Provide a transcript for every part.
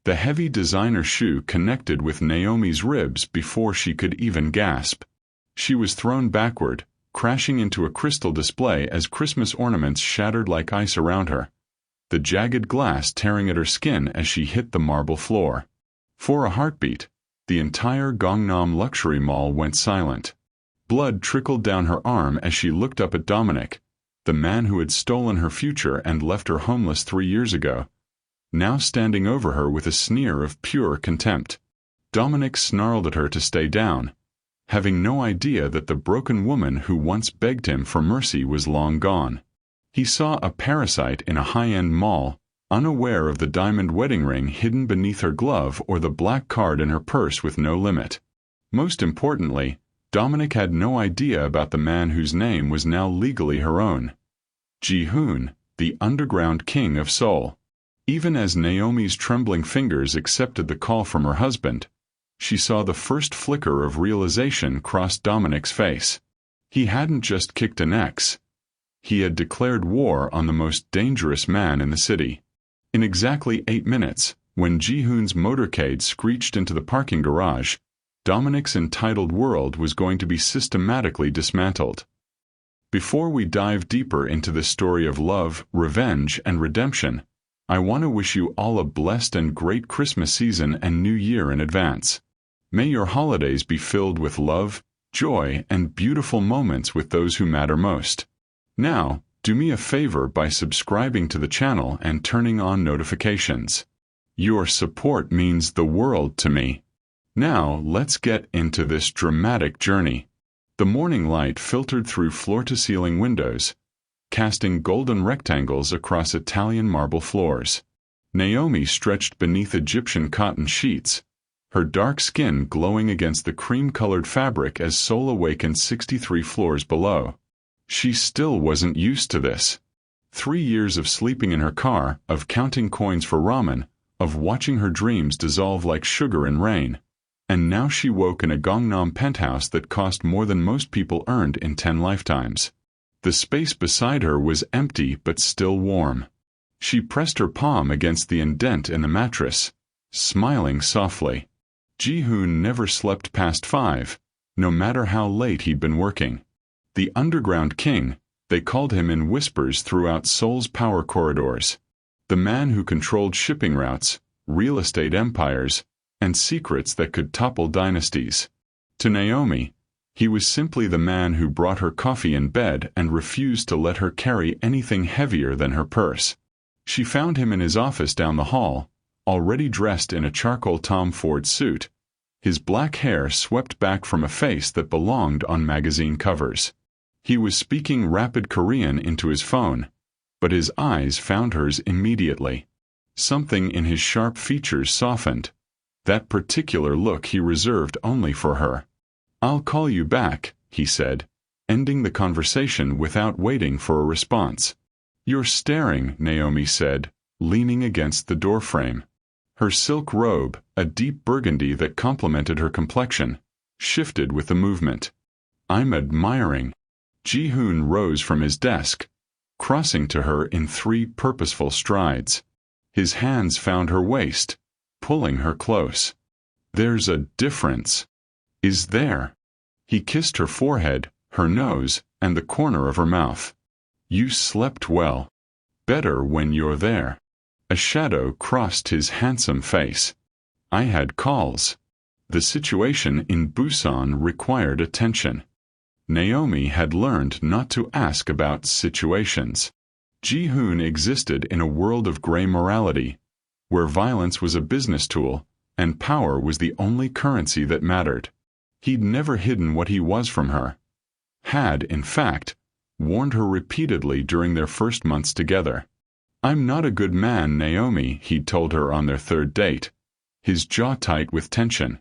The heavy designer shoe connected with Naomi's ribs before she could even gasp. She was thrown backward, crashing into a crystal display as Christmas ornaments shattered like ice around her, the jagged glass tearing at her skin as she hit the marble floor. For a heartbeat, the entire Gangnam luxury mall went silent. Blood trickled down her arm as she looked up at Dominic, the man who had stolen her future and left her homeless 3 years ago, now standing over her with a sneer of pure contempt. Dominic snarled at her to stay down, having no idea that the broken woman who once begged him for mercy was long gone. He saw a parasite in a high-end mall, unaware of the diamond wedding ring hidden beneath her glove or the black card in her purse with no limit. Most importantly, Dominic had no idea about the man whose name was now legally her own. Ji-hoon, the underground king of Seoul. Even as Naomi's trembling fingers accepted the call from her husband, she saw the first flicker of realization cross Dominic's face. He hadn't just kicked an ex. He had declared war on the most dangerous man in the city. In exactly 8 minutes, when Ji-hoon's motorcade screeched into the parking garage, Dominic's entitled world was going to be systematically dismantled. Before we dive deeper into this story of love, revenge, and redemption, I want to wish you all a blessed and great Christmas season and New Year in advance. May your holidays be filled with love, joy, and beautiful moments with those who matter most. Now, do me a favor by subscribing to the channel and turning on notifications. Your support means the world to me. Now, let's get into this dramatic journey. The morning light filtered through floor-to-ceiling windows, casting golden rectangles across Italian marble floors. Naomi stretched beneath Egyptian cotton sheets, her dark skin glowing against the cream-colored fabric as Seoul awakened 63 floors below. She still wasn't used to this. 3 years of sleeping in her car, of counting coins for ramen, of watching her dreams dissolve like sugar in rain. And now she woke in a Gangnam penthouse that cost more than most people earned in 10 lifetimes. The space beside her was empty but still warm. She pressed her palm against the indent in the mattress, smiling softly. Ji-hoon never slept past 5, no matter how late he'd been working. The underground king, they called him in whispers throughout Seoul's power corridors. The man who controlled shipping routes, real estate empires, and secrets that could topple dynasties. To Naomi, he was simply the man who brought her coffee in bed and refused to let her carry anything heavier than her purse. She found him in his office down the hall, already dressed in a charcoal Tom Ford suit, his black hair swept back from a face that belonged on magazine covers. He was speaking rapid Korean into his phone, but his eyes found hers immediately. Something in his sharp features softened. That particular look he reserved only for her. "I'll call you back," he said, ending the conversation without waiting for a response. "You're staring," Naomi said, leaning against the doorframe. Her silk robe, a deep burgundy that complemented her complexion, shifted with the movement. "I'm admiring." Ji-hoon rose from his desk, crossing to her in 3 purposeful strides. His hands found her waist, pulling her close. "There's a difference." "Is there?" He kissed her forehead, her nose, and the corner of her mouth. "You slept well. Better when you're there." A shadow crossed his handsome face. "I had calls." The situation in Busan required attention. Naomi had learned not to ask about situations. Ji-hoon existed in a world of gray morality, where violence was a business tool, and power was the only currency that mattered. He'd never hidden what he was from her. Had, in fact, warned her repeatedly during their first months together. "I'm not a good man, Naomi," he'd told her on their 3rd date, his jaw tight with tension.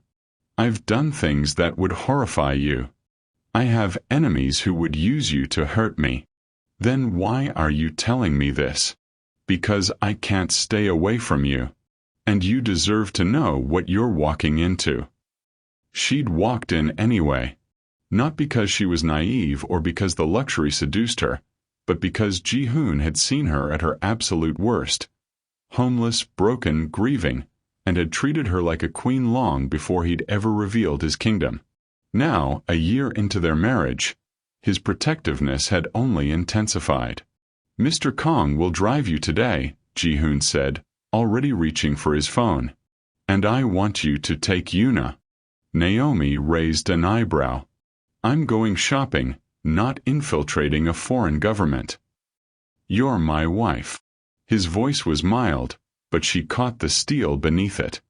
"I've done things that would horrify you. I have enemies who would use you to hurt me." "Then why are you telling me this?" "Because I can't stay away from you. And you deserve to know what you're walking into." She'd walked in anyway. Not because she was naive or because the luxury seduced her, but because Ji-hoon had seen her at her absolute worst. Homeless, broken, grieving, and had treated her like a queen long before he'd ever revealed his kingdom. Now, a year into their marriage, his protectiveness had only intensified. "Mr. Kong will drive you today," Ji-hoon said, already reaching for his phone. "And I want you to take Yuna." Naomi raised an eyebrow. "I'm going shopping, not infiltrating a foreign government." "You're my wife." His voice was mild, but she caught the steel beneath it.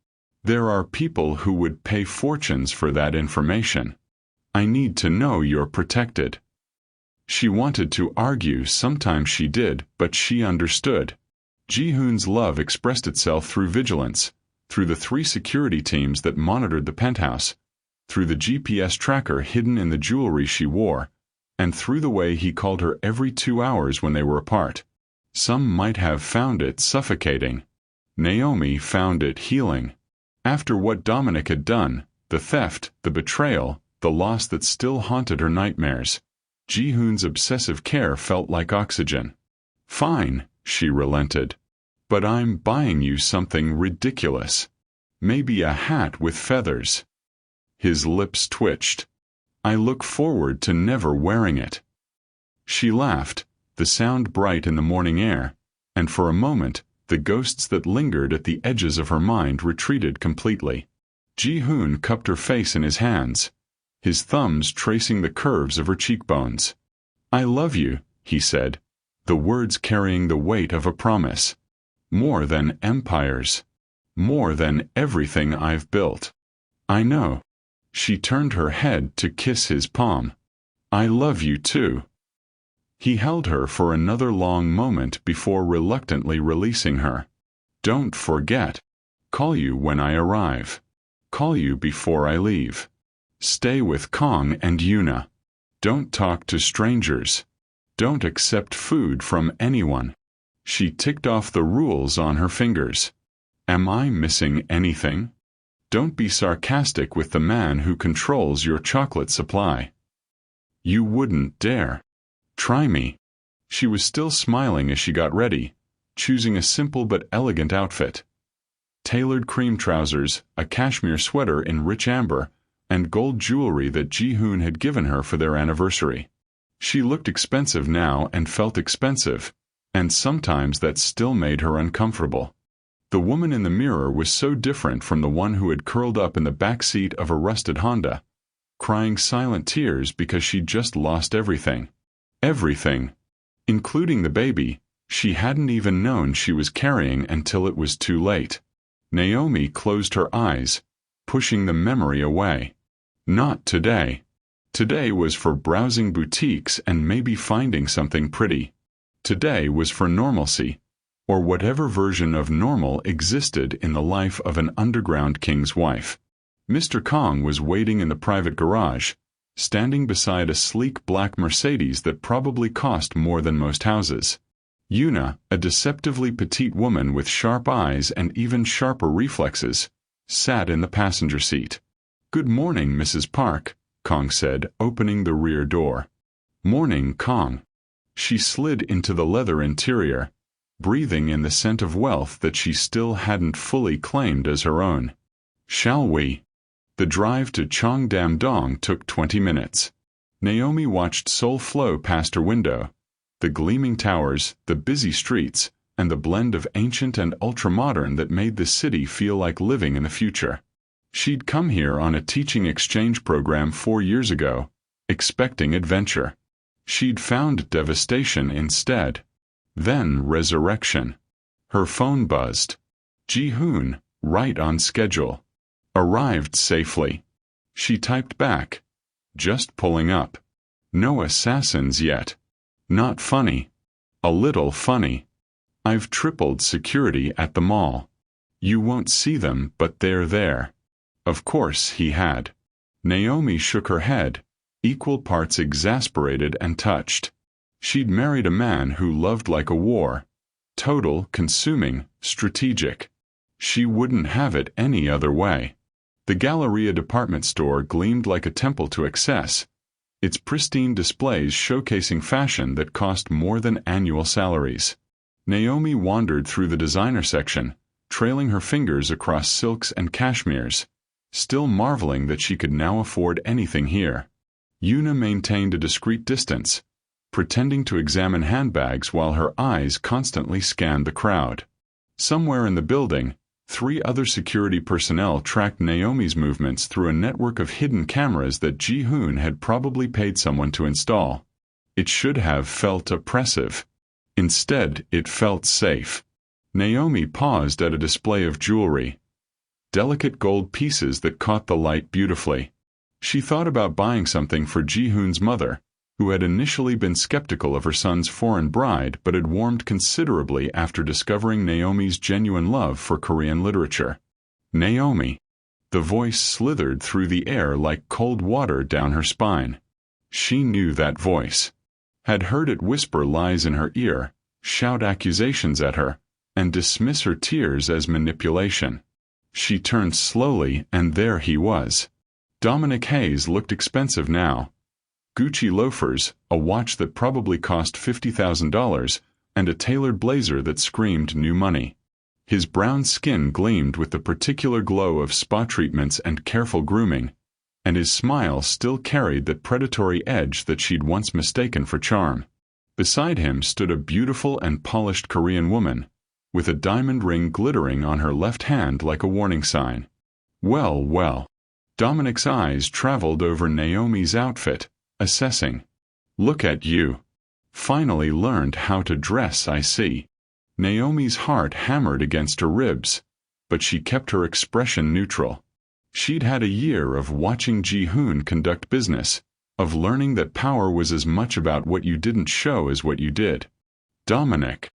"There are people who would pay fortunes for that information. I need to know you're protected." She wanted to argue, sometimes she did, but she understood. Ji-hoon's love expressed itself through vigilance, through the 3 security teams that monitored the penthouse, through the GPS tracker hidden in the jewelry she wore, and through the way he called her every 2 hours when they were apart. Some might have found it suffocating. Naomi found it healing. After what Dominic had done, the theft, the betrayal, the loss that still haunted her nightmares, Ji-hoon's obsessive care felt like oxygen. "Fine," she relented. "But I'm buying you something ridiculous. Maybe a hat with feathers." His lips twitched. "I look forward to never wearing it." She laughed, the sound bright in the morning air, and for a moment, the ghosts that lingered at the edges of her mind retreated completely. Ji-hoon cupped her face in his hands, his thumbs tracing the curves of her cheekbones. "I love you," he said, the words carrying the weight of a promise. "More than empires. More than everything I've built." "I know." She turned her head to kiss his palm. "I love you too." He held her for another long moment before reluctantly releasing her. "Don't forget. Call you when I arrive. Call you before I leave. Stay with Kong and Yuna. Don't talk to strangers. Don't accept food from anyone." She ticked off the rules on her fingers. "Am I missing anything? Don't be sarcastic with the man who controls your chocolate supply." "You wouldn't dare. Try me." She was still smiling as she got ready, choosing a simple but elegant outfit. Tailored cream trousers, a cashmere sweater in rich amber, and gold jewelry that Ji-hoon had given her for their anniversary. She looked expensive now and felt expensive, and sometimes that still made her uncomfortable. The woman in the mirror was so different from the one who had curled up in the back seat of a rusted Honda, crying silent tears because she'd just lost everything. Everything. Including the baby she hadn't even known she was carrying until it was too late. Naomi closed her eyes, pushing the memory away. Not today. Today was for browsing boutiques and maybe finding something pretty. Today was for normalcy, or whatever version of normal existed in the life of an underground king's wife. Mr. Kong was waiting in the private garage, standing beside a sleek black Mercedes that probably cost more than most houses. Yuna, a deceptively petite woman with sharp eyes and even sharper reflexes, sat in the passenger seat. "Good morning, Mrs. Park," Kong said, opening the rear door. "Morning, Kong." She slid into the leather interior, breathing in the scent of wealth that she still hadn't fully claimed as her own. "Shall we?" The drive to Cheongdam-dong took 20 minutes. Naomi watched Seoul flow past her window, the gleaming towers, the busy streets, and the blend of ancient and ultramodern that made the city feel like living in the future. She'd come here on a teaching exchange program 4 years ago, expecting adventure. She'd found devastation instead. Then resurrection. Her phone buzzed. Ji-hoon, right on schedule. Arrived safely. She typed back. Just pulling up. No assassins yet. Not funny. A little funny. I've tripled security at the mall. You won't see them, but they're there. Of course he had. Naomi shook her head, equal parts exasperated and touched. She'd married a man who loved like a war. Total, consuming, strategic. She wouldn't have it any other way. The Galleria department store gleamed like a temple to excess, its pristine displays showcasing fashion that cost more than annual salaries. Naomi wandered through the designer section, trailing her fingers across silks and cashmeres, still marveling that she could now afford anything here. Yuna maintained a discreet distance, pretending to examine handbags while her eyes constantly scanned the crowd. Somewhere in the building, 3 other security personnel tracked Naomi's movements through a network of hidden cameras that Ji-hoon had probably paid someone to install. It should have felt oppressive. Instead, it felt safe. Naomi paused at a display of jewelry. Delicate gold pieces that caught the light beautifully. She thought about buying something for Ji-hoon's mother, who had initially been skeptical of her son's foreign bride but had warmed considerably after discovering Naomi's genuine love for Korean literature. Naomi. The voice slithered through the air like cold water down her spine. She knew that voice. Had heard it whisper lies in her ear, shout accusations at her, and dismiss her tears as manipulation. She turned slowly, and there he was. Dominic Hayes looked expensive now. Gucci loafers, a watch that probably cost $50,000, and a tailored blazer that screamed new money. His brown skin gleamed with the particular glow of spa treatments and careful grooming, and his smile still carried that predatory edge that she'd once mistaken for charm. Beside him stood a beautiful and polished Korean woman, with a diamond ring glittering on her left hand like a warning sign. Well, well. Dominic's eyes traveled over Naomi's outfit, assessing. Look at you. Finally learned how to dress, I see. Naomi's heart hammered against her ribs, but she kept her expression neutral. She'd had a year of watching Ji-hoon conduct business, of learning that power was as much about what you didn't show as what you did. Dominic.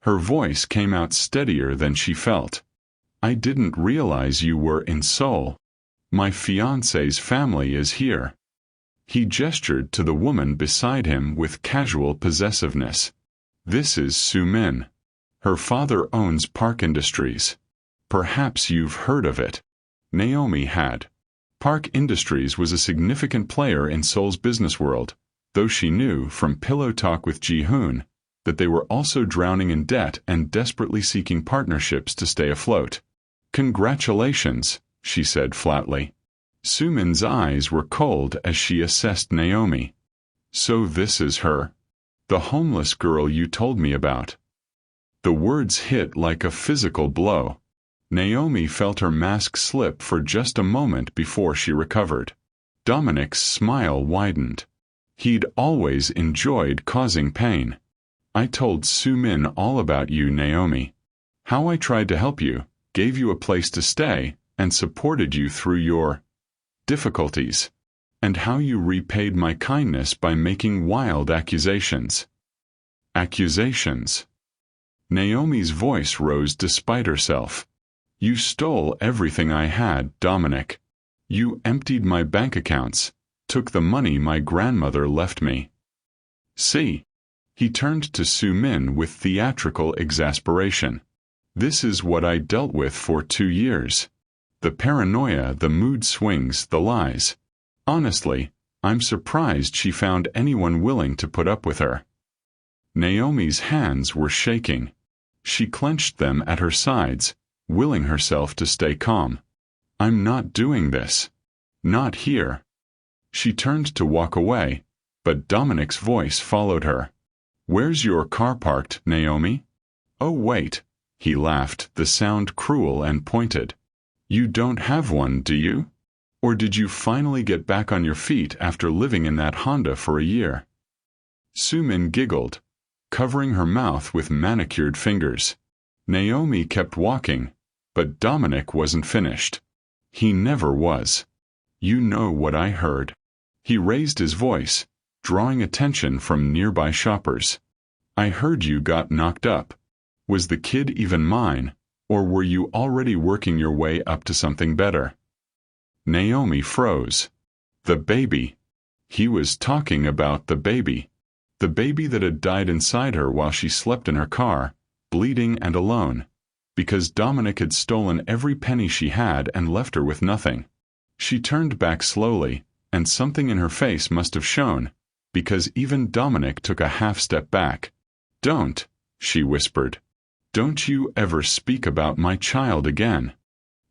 Her voice came out steadier than she felt. I didn't realize you were in Seoul. My fiancé's family is here. He gestured to the woman beside him with casual possessiveness. This is Soo-min. Her father owns Park Industries. Perhaps you've heard of it. Naomi had. Park Industries was a significant player in Seoul's business world, though she knew, from pillow talk with Ji-hoon, that they were also drowning in debt and desperately seeking partnerships to stay afloat. Congratulations, she said flatly. Soo-min's eyes were cold as she assessed Naomi. So this is her. The homeless girl you told me about. The words hit like a physical blow. Naomi felt her mask slip for just a moment before she recovered. Dominic's smile widened. He'd always enjoyed causing pain. I told Soo-min all about you, Naomi. How I tried to help you, gave you a place to stay, and supported you through your difficulties, and how you repaid my kindness by making wild accusations. Accusations. Naomi's voice rose despite herself. You stole everything I had, Dominic. You emptied my bank accounts, took the money my grandmother left me. See? He turned to Soo-min with theatrical exasperation. This is what I dealt with for 2 years. The paranoia, the mood swings, the lies. Honestly, I'm surprised she found anyone willing to put up with her. Naomi's hands were shaking. She clenched them at her sides, willing herself to stay calm. I'm not doing this. Not here. She turned to walk away, but Dominic's voice followed her. Where's your car parked, Naomi? Oh wait, he laughed, the sound cruel and pointed. You don't have one, do you? Or did you finally get back on your feet after living in that Honda for a year? Soo-min giggled, covering her mouth with manicured fingers. Naomi kept walking, but Dominic wasn't finished. He never was. You know what I heard. He raised his voice, drawing attention from nearby shoppers. I heard you got knocked up. Was the kid even mine, or were you already working your way up to something better? Naomi froze. The baby. He was talking about the baby. The baby that had died inside her while she slept in her car, bleeding and alone, because Dominic had stolen every penny she had and left her with nothing. She turned back slowly, and something in her face must have shown, because even Dominic took a half step back. Don't, she whispered. Don't you ever speak about my child again.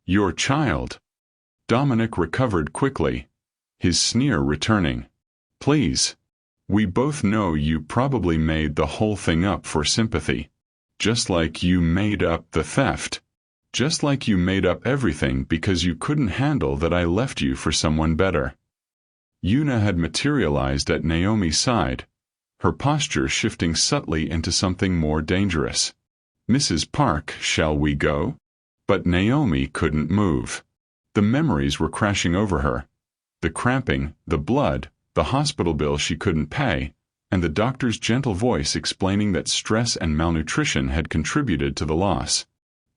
Your child. Dominic recovered quickly, his sneer returning. Please. We both know you probably made the whole thing up for sympathy. Just like you made up the theft. Just like you made up everything because you couldn't handle that I left you for someone better. Una had materialized at Naomi's side, her posture shifting subtly into something more dangerous. Mrs. Park, shall we go? But Naomi couldn't move. The memories were crashing over her. The cramping, the blood, the hospital bill she couldn't pay, and the doctor's gentle voice explaining that stress and malnutrition had contributed to the loss.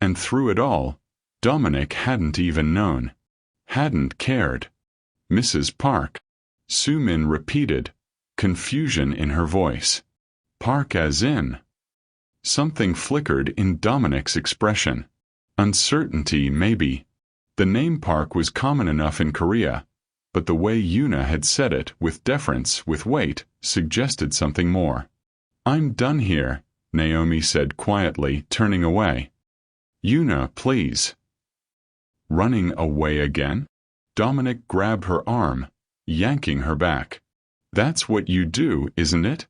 And through it all, Dominic hadn't even known. Hadn't cared. Mrs. Park. Sumin repeated, confusion in her voice. Park as in? Something flickered in Dominic's expression. Uncertainty, maybe. The name Park was common enough in Korea, but the way Una had said it, with deference, with weight, suggested something more. I'm done here, Naomi said quietly, turning away. Una, please. Running away again? Dominic grabbed her arm, yanking her back. That's what you do, isn't it?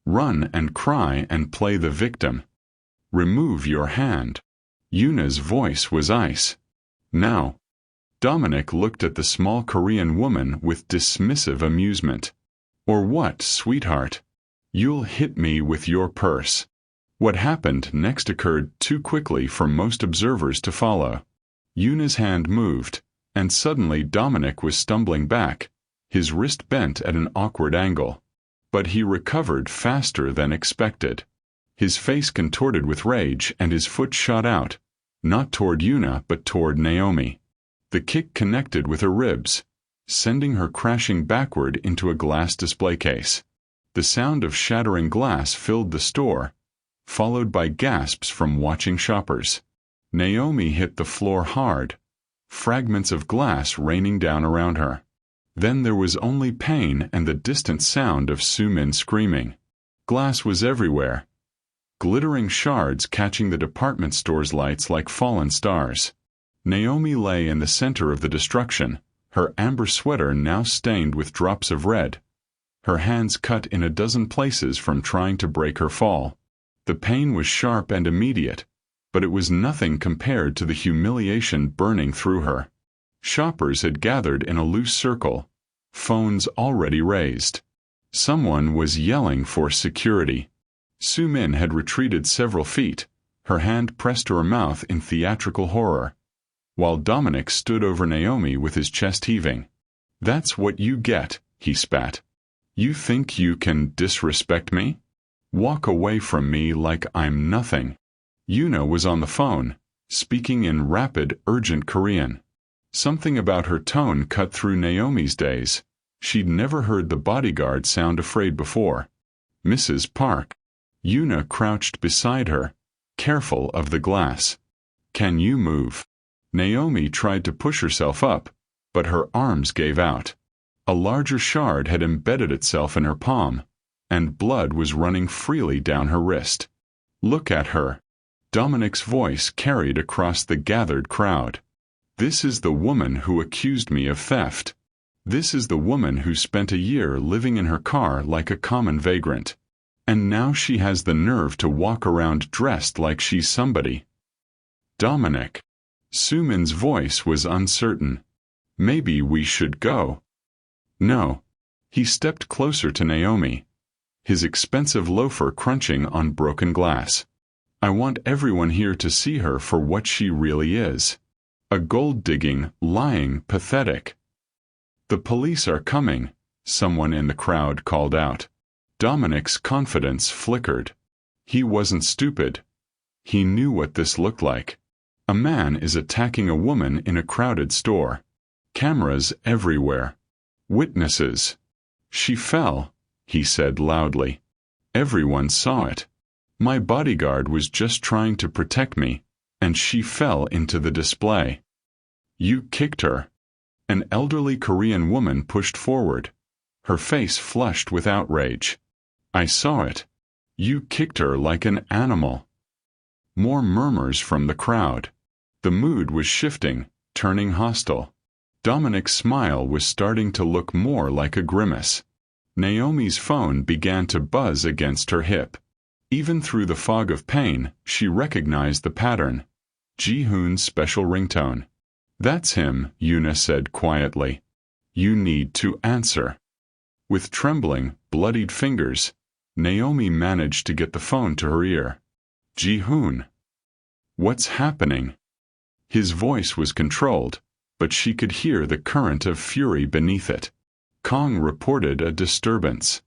Run and cry and play the victim. Remove your hand. Una's voice was ice. Now. Dominic looked at the small Korean woman with dismissive amusement. Or what, sweetheart? You'll hit me with your purse. What happened next occurred too quickly for most observers to follow. Una's hand moved, and suddenly Dominic was stumbling back, his wrist bent at an awkward angle. But he recovered faster than expected. His face contorted with rage and his foot shot out, not toward Una but toward Naomi. The kick connected with her ribs, sending her crashing backward into a glass display case. The sound of shattering glass filled the store, followed by gasps from watching shoppers. Naomi hit the floor hard, fragments of glass raining down around her. Then there was only pain and the distant sound of Sumin screaming. Glass was everywhere, glittering shards catching the department store's lights like fallen stars. Naomi lay in the center of the destruction, her amber sweater now stained with drops of red, her hands cut in a dozen places from trying to break her fall. The pain was sharp and immediate, but it was nothing compared to the humiliation burning through her. Shoppers had gathered in a loose circle, phones already raised. Someone was yelling for security. Sumin had retreated several feet, her hand pressed to her mouth in theatrical horror, while Dominic stood over Naomi with his chest heaving. That's what you get, he spat. You think you can disrespect me? Walk away from me like I'm nothing. Una was on the phone, speaking in rapid, urgent Korean. Something about her tone cut through Naomi's days. She'd never heard the bodyguard sound afraid before. Mrs. Park. Una crouched beside her, careful of the glass. Can you move? Naomi tried to push herself up, but her arms gave out. A larger shard had embedded itself in her palm, and blood was running freely down her wrist. Look at her. Dominic's voice carried across the gathered crowd. This is the woman who accused me of theft. This is the woman who spent a year living in her car like a common vagrant. And now she has the nerve to walk around dressed like she's somebody. Dominic. Sumin's voice was uncertain. Maybe we should go. No. He stepped closer to Naomi, his expensive loafer crunching on broken glass. I want everyone here to see her for what she really is. A gold-digging, lying, pathetic. The police are coming, someone in the crowd called out. Dominic's confidence flickered. He wasn't stupid. He knew what this looked like. A man is attacking a woman in a crowded store. Cameras everywhere. Witnesses. She fell, he said loudly. Everyone saw it. My bodyguard was just trying to protect me, and she fell into the display. You kicked her. An elderly Korean woman pushed forward, her face flushed with outrage. I saw it. You kicked her like an animal. More murmurs from the crowd. The mood was shifting, turning hostile. Dominic's smile was starting to look more like a grimace. Naomi's phone began to buzz against her hip. Even through the fog of pain, she recognized the pattern. Ji-hoon's special ringtone. "That's him," Yuna said quietly. "You need to answer." With trembling, bloodied fingers, Naomi managed to get the phone to her ear. "Ji-hoon." "What's happening?" His voice was controlled, but she could hear the current of fury beneath it. Kong reported a disturbance.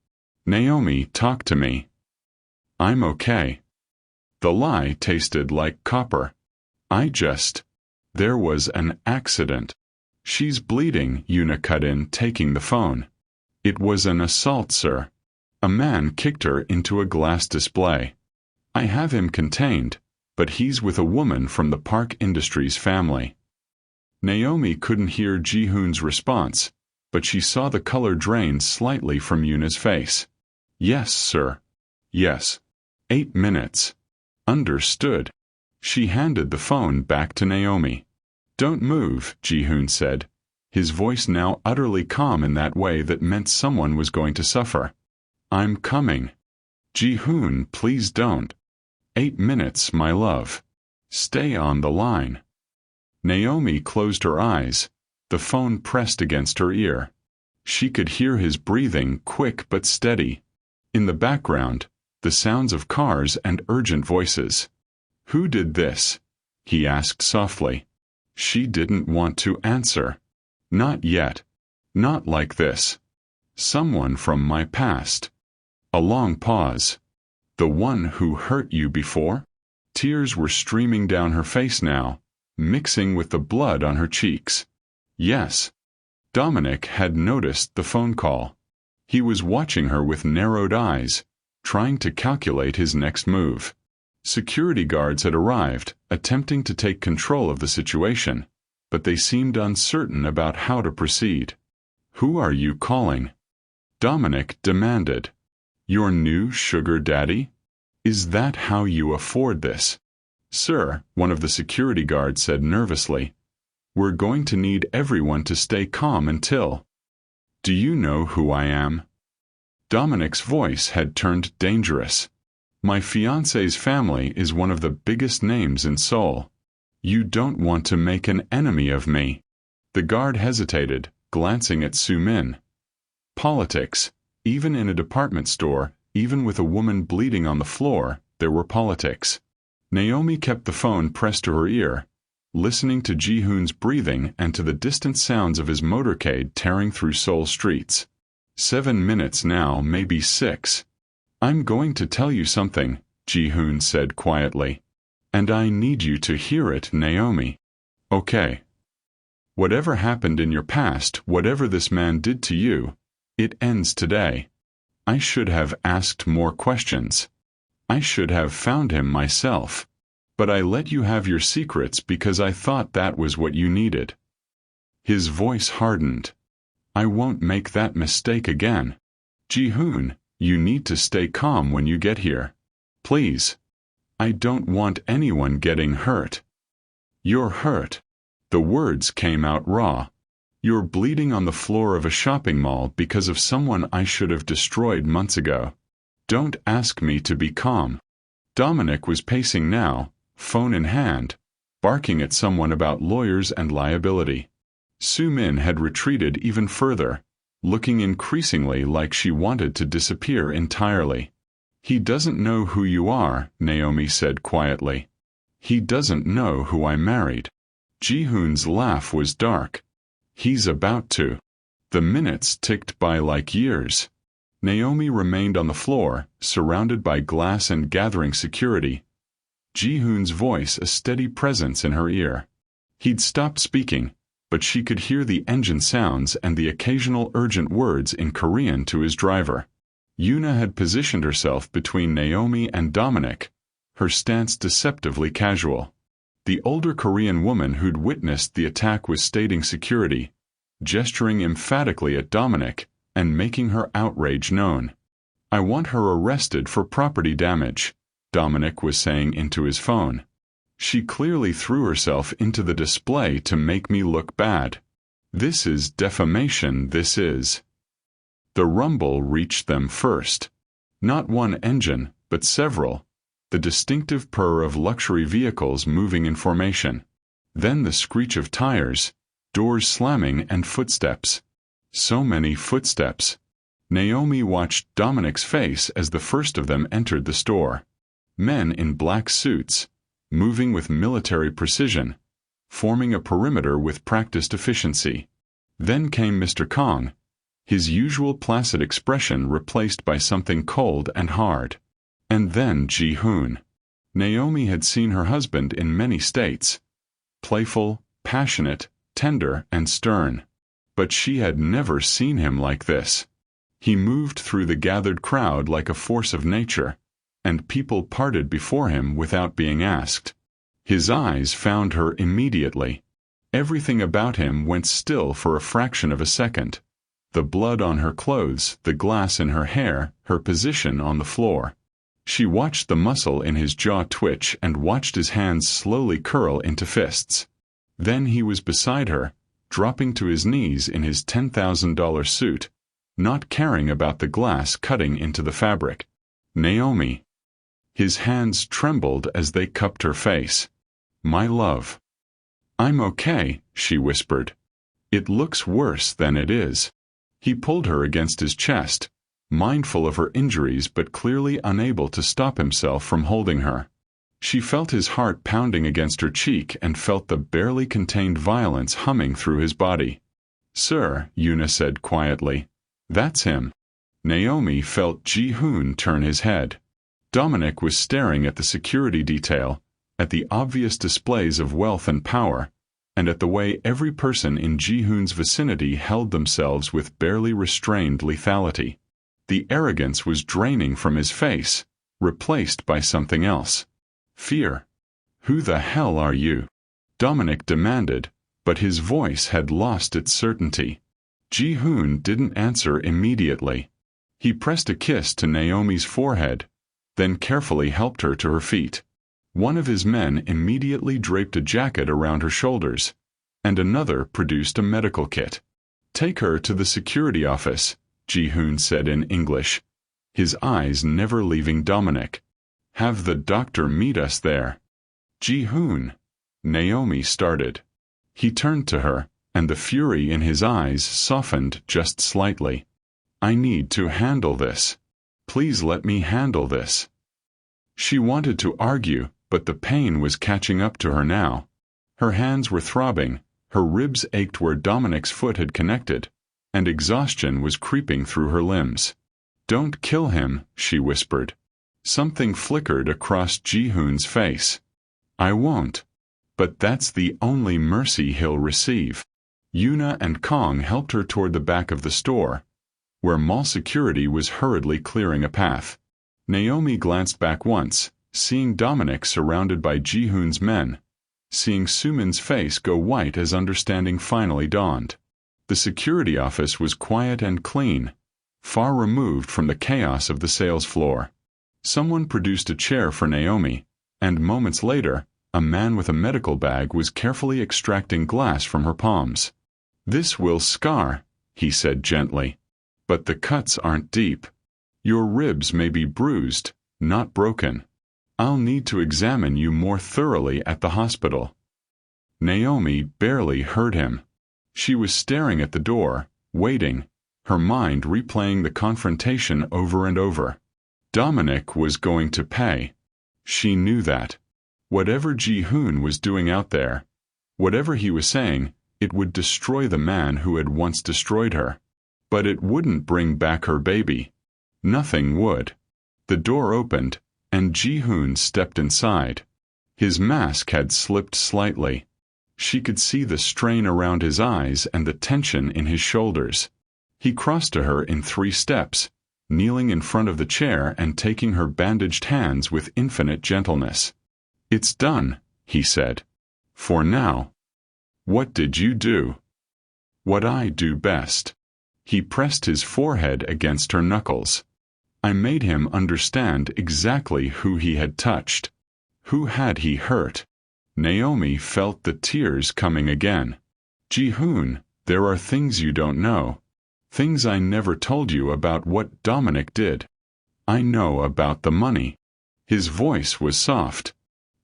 "Naomi, talk to me." "I'm okay." The lie tasted like copper. There was an accident." "She's bleeding," Yuna cut in, taking the phone. "It was an assault, sir. A man kicked her into a glass display. I have him contained, but he's with a woman from the Park Industries family." Naomi couldn't hear Ji-hoon's response, but she saw the color drain slightly from Yuna's face. "Yes, sir." "Yes. 8 minutes." "Understood." She handed the phone back to Naomi. "Don't move," Ji-hoon said, his voice now utterly calm in that way that meant someone was going to suffer. "I'm coming." "Ji-hoon, please don't." 8 minutes, my love. Stay on the line." Naomi closed her eyes, the phone pressed against her ear. She could hear his breathing, quick but steady. In the background, the sounds of cars and urgent voices. "Who did this?" he asked softly. She didn't want to answer. "Not yet. Not like this. Someone from my past." A long pause. "The one who hurt you before?" Tears were streaming down her face now, mixing with the blood on her cheeks. "Yes." Dominic had noticed the phone call. He was watching her with narrowed eyes, trying to calculate his next move. Security guards had arrived, attempting to take control of the situation, but they seemed uncertain about how to proceed. "Who are you calling?" Dominic demanded. "Your new sugar daddy? Is that how you afford this?" "Sir," one of the security guards said nervously, "we're going to need everyone to stay calm until—" "Do you know who I am?" Dominic's voice had turned dangerous. "My fiancé's family is one of the biggest names in Seoul. You don't want to make an enemy of me." The guard hesitated, glancing at Su-min. Politics. Even in a department store, even with a woman bleeding on the floor, there were politics. Naomi kept the phone pressed to her ear, listening to Ji-hoon's breathing and to the distant sounds of his motorcade tearing through Seoul streets. 7 minutes now, maybe 6. "I'm going to tell you something," Ji-hoon said quietly. "And I need you to hear it, Naomi." "Okay." "Whatever happened in your past, whatever this man did to you, it ends today. I should have asked more questions. I should have found him myself. But I let you have your secrets because I thought that was what you needed." His voice hardened. "I won't make that mistake again. Ji-hoon, you need to stay calm when you get here. Please. I don't want anyone getting hurt." "You're hurt." The words came out raw. "You're bleeding on the floor of a shopping mall because of someone I should have destroyed months ago. Don't ask me to be calm." Dominic was pacing now, phone in hand, barking at someone about lawyers and liability. Su-min had retreated even further, looking increasingly like she wanted to disappear entirely. "He doesn't know who you are," Naomi said quietly. "He doesn't know who I married." Ji-hoon's laugh was dark. "He's about to." The minutes ticked by like years. Naomi remained on the floor, surrounded by glass and gathering security. Ji-hoon's voice a steady presence in her ear. He'd stopped speaking, but she could hear the engine sounds and the occasional urgent words in Korean to his driver. Yuna had positioned herself between Naomi and Dominic, her stance deceptively casual. The older Korean woman who'd witnessed the attack was stating security, gesturing emphatically at Dominic, and making her outrage known. "I want her arrested for property damage." Dominic was saying into his phone. "She clearly threw herself into the display to make me look bad. This is defamation, this is." The rumble reached them first. Not one engine, but several. The distinctive purr of luxury vehicles moving in formation. Then the screech of tires, doors slamming, and footsteps. So many footsteps. Naomi watched Dominic's face as the first of them entered the store. Men in black suits, moving with military precision, forming a perimeter with practiced efficiency. Then came Mr. Kong, his usual placid expression replaced by something cold and hard. And then Ji-hoon. Naomi had seen her husband in many states. Playful, passionate, tender, and stern. But she had never seen him like this. He moved through the gathered crowd like a force of nature, and people parted before him without being asked. His eyes found her immediately. Everything about him went still for a fraction of a second. The blood on her clothes, the glass in her hair, her position on the floor. She watched the muscle in his jaw twitch and watched his hands slowly curl into fists. Then he was beside her, dropping to his knees in his $10,000 suit, not caring about the glass cutting into the fabric. "Naomi." His hands trembled as they cupped her face. "My love." "I'm okay," she whispered. "It looks worse than it is." He pulled her against his chest, mindful of her injuries but clearly unable to stop himself from holding her. She felt his heart pounding against her cheek and felt the barely contained violence humming through his body. "Sir," Yuna said quietly. "That's him." Naomi felt Ji-hoon turn his head. Dominic was staring at the security detail, at the obvious displays of wealth and power, and at the way every person in Ji-hoon's vicinity held themselves with barely restrained lethality. The arrogance was draining from his face, replaced by something else. Fear. "Who the hell are you?" Dominic demanded, but his voice had lost its certainty. Ji-hoon didn't answer immediately. He pressed a kiss to Naomi's forehead, then carefully helped her to her feet. One of his men immediately draped a jacket around her shoulders, and another produced a medical kit. "Take her to the security office," Ji-hoon said in English, his eyes never leaving Dominic. "Have the doctor meet us there." "Ji-hoon," Naomi started. He turned to her, and the fury in his eyes softened just slightly. "I need to handle this. Please let me handle this." She wanted to argue, but the pain was catching up to her now. Her hands were throbbing, her ribs ached where Dominic's foot had connected, and exhaustion was creeping through her limbs. "Don't kill him," she whispered. Something flickered across Ji-hoon's face. "I won't. But that's the only mercy he'll receive." Yuna and Kong helped her toward the back of the store, where mall security was hurriedly clearing a path. Naomi glanced back once, seeing Dominic surrounded by Ji-hoon's men, seeing Sumin's face go white as understanding finally dawned. The security office was quiet and clean, far removed from the chaos of the sales floor. Someone produced a chair for Naomi, and moments later, a man with a medical bag was carefully extracting glass from her palms. "This will scar," he said gently. "But the cuts aren't deep. Your ribs may be bruised, not broken. I'll need to examine you more thoroughly at the hospital." Naomi barely heard him. She was staring at the door, waiting, her mind replaying the confrontation over and over. Dominic was going to pay. She knew that. Whatever Ji-hoon was doing out there, whatever he was saying, it would destroy the man who had once destroyed her. But it wouldn't bring back her baby. Nothing would. The door opened, and Ji-hoon stepped inside. His mask had slipped slightly. She could see the strain around his eyes and the tension in his shoulders. He crossed to her in 3 steps, kneeling in front of the chair and taking her bandaged hands with infinite gentleness. "It's done," he said. "For now." "What did you do?" "What I do best." He pressed his forehead against her knuckles. I made him understand exactly who he had touched. Who had he hurt? Naomi felt the tears coming again. Ji-hoon, there are things you don't know. Things I never told you about what Dominic did. I know about the money. His voice was soft.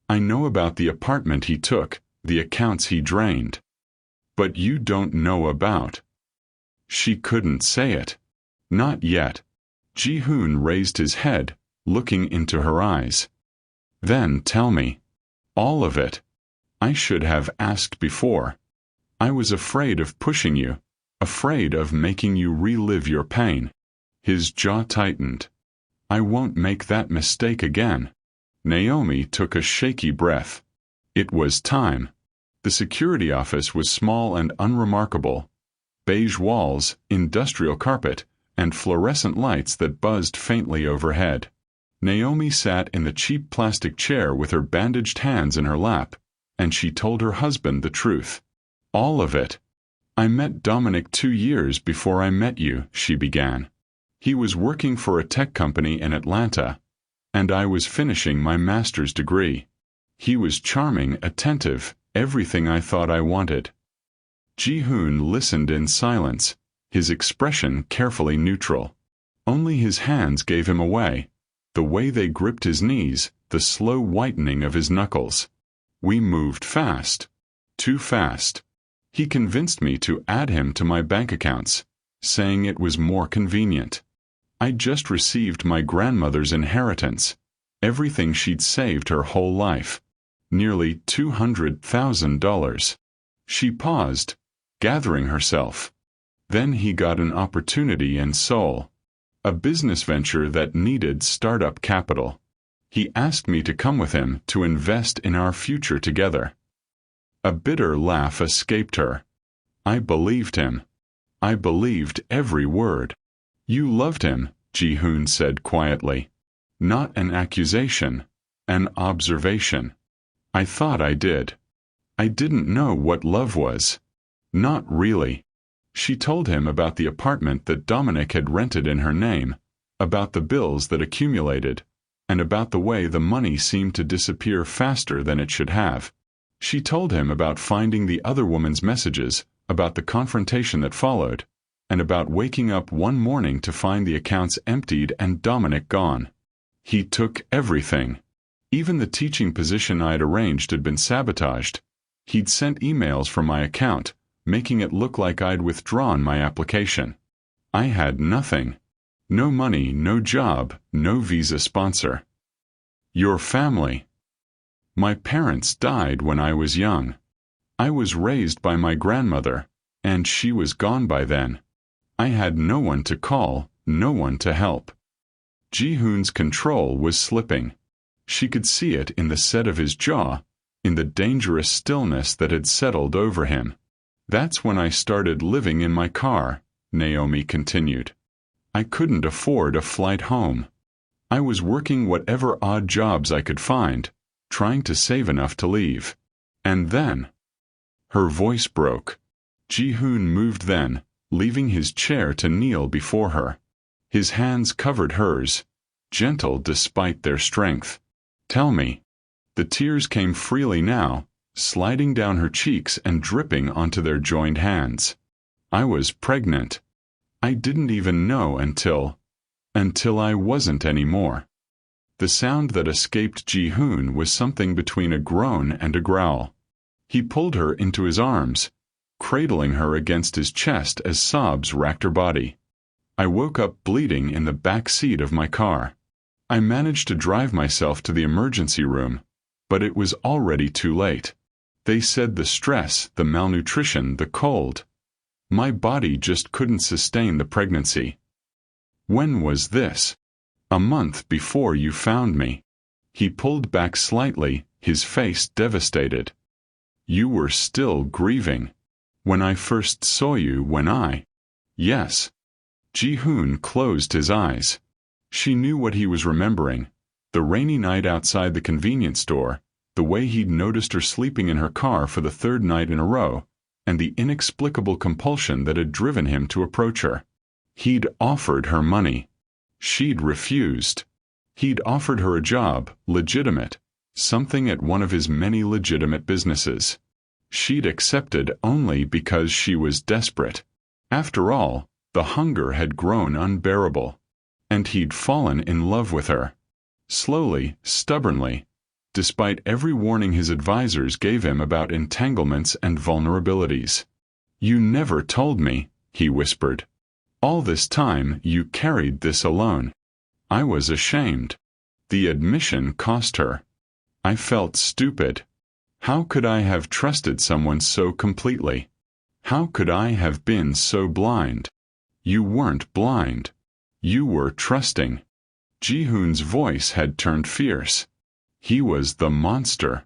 I know about the apartment he took, the accounts he drained. But you don't know about. She couldn't say it. Not yet. Ji-hoon raised his head, looking into her eyes. Then tell me. All of it. I should have asked before. I was afraid of pushing you, afraid of making you relive your pain. His jaw tightened. I won't make that mistake again. Naomi took a shaky breath. It was time. The security office was small and unremarkable. Beige walls, industrial carpet, and fluorescent lights that buzzed faintly overhead. Naomi sat in the cheap plastic chair with her bandaged hands in her lap, and she told her husband the truth. All of it. I met Dominic 2 years before I met you, she began. He was working for a tech company in Atlanta, and I was finishing my master's degree. He was charming, attentive, everything I thought I wanted. Ji-hoon listened in silence, his expression carefully neutral. Only his hands gave him away, the way they gripped his knees, the slow whitening of his knuckles. We moved fast. Too fast. He convinced me to add him to my bank accounts, saying it was more convenient. I'd just received my grandmother's inheritance, everything she'd saved her whole life. Nearly $200,000. She paused, gathering herself. Then he got an opportunity in Seoul, a business venture that needed startup capital. He asked me to come with him to invest in our future together. A bitter laugh escaped her. I believed him. I believed every word. You loved him, Ji-hoon said quietly. Not an accusation, an observation. I thought I did. I didn't know what love was. Not really. She told him about the apartment that Dominic had rented in her name, about the bills that accumulated, and about the way the money seemed to disappear faster than it should have. She told him about finding the other woman's messages, about the confrontation that followed, and about waking up one morning to find the accounts emptied and Dominic gone. He took everything. Even the teaching position I'd arranged had been sabotaged. He'd sent emails from my account, making it look like I'd withdrawn my application. I had nothing. No money, no job, no visa sponsor. Your family. My parents died when I was young. I was raised by my grandmother, and she was gone by then. I had no one to call, no one to help. Ji-hoon's control was slipping. She could see it in the set of his jaw, in the dangerous stillness that had settled over him. That's when I started living in my car, Naomi continued. I couldn't afford a flight home. I was working whatever odd jobs I could find, trying to save enough to leave. And then... Her voice broke. Ji-hoon moved then, leaving his chair to kneel before her. His hands covered hers, gentle despite their strength. Tell me. The tears came freely now, sliding down her cheeks and dripping onto their joined hands. I was pregnant. I didn't even know until I wasn't anymore. The sound that escaped Ji-hoon was something between a groan and a growl. He pulled her into his arms, cradling her against his chest as sobs racked her body. I woke up bleeding in the back seat of my car. I managed to drive myself to the emergency room, but it was already too late. They said the stress, the malnutrition, the cold. My body just couldn't sustain the pregnancy. When was this? A month before you found me. He pulled back slightly, his face devastated. You were still grieving. When I first saw you Yes. Ji-hoon closed his eyes. She knew what he was remembering. The rainy night outside the convenience store, the way he'd noticed her sleeping in her car for the 3rd night in a row, and the inexplicable compulsion that had driven him to approach her. He'd offered her money. She'd refused. He'd offered her a job, legitimate, something at one of his many legitimate businesses. She'd accepted only because she was desperate. After all, the hunger had grown unbearable. And he'd fallen in love with her. Slowly, stubbornly, despite every warning his advisors gave him about entanglements and vulnerabilities. "You never told me," he whispered. "All this time you carried this alone." I was ashamed. The admission cost her. I felt stupid. How could I have trusted someone so completely? How could I have been so blind? You weren't blind. You were trusting. Ji-hoon's voice had turned fierce. He was the monster.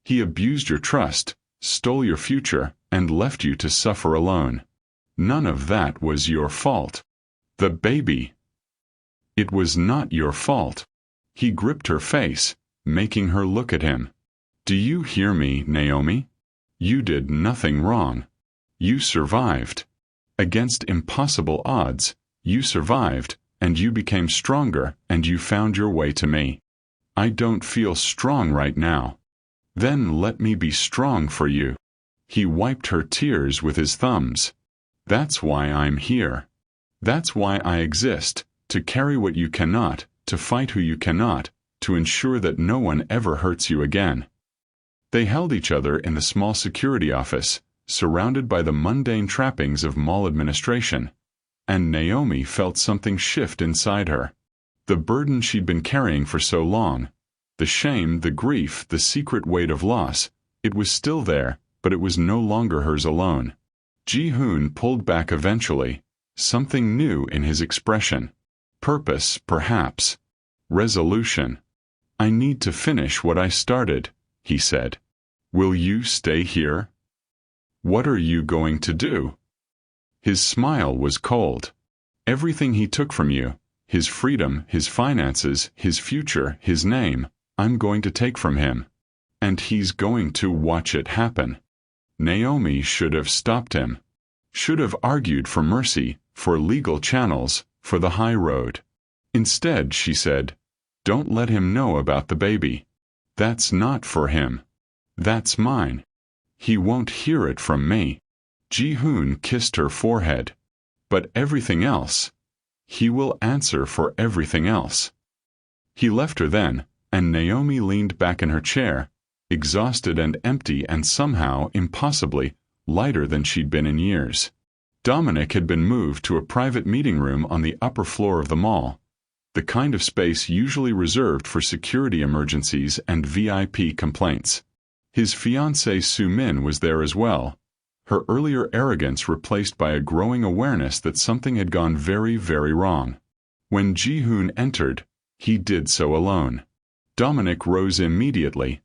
He abused your trust, stole your future, and left you to suffer alone. None of that was your fault. The baby. It was not your fault. He gripped her face, making her look at him. "Do you hear me, Naomi? You did nothing wrong. You survived. Against impossible odds, you survived, and you became stronger, and you found your way to me. I don't feel strong right now. Then let me be strong for you." He wiped her tears with his thumbs. "That's why I'm here. That's why I exist, to carry what you cannot, to fight who you cannot, to ensure that no one ever hurts you again." They held each other in the small security office, surrounded by the mundane trappings of mall administration, and Naomi felt something shift inside her. The burden she'd been carrying for so long, the shame, the grief, the secret weight of loss, it was still there, but it was no longer hers alone. Ji-hoon pulled back eventually, something new in his expression. Purpose, perhaps. Resolution. "I need to finish what I started," he said. "Will you stay here?" "What are you going to do?" His smile was cold. "Everything he took from you, his freedom, his finances, his future, his name, I'm going to take from him. And he's going to watch it happen." Naomi should have stopped him. Should have argued for mercy, for legal channels, for the high road. Instead, she said, "Don't let him know about the baby. That's not for him. That's mine. He won't hear it from me." Ji-hoon kissed her forehead. "But everything else. He will answer for everything else." He left her then, and Naomi leaned back in her chair, exhausted and empty and somehow, impossibly, lighter than she'd been in years. Dominic had been moved to a private meeting room on the upper floor of the mall, the kind of space usually reserved for security emergencies and VIP complaints. His fiancée Soo-min was there as well, her earlier arrogance replaced by a growing awareness that something had gone very, very wrong. When Ji-hoon entered, he did so alone. Dominic rose immediately,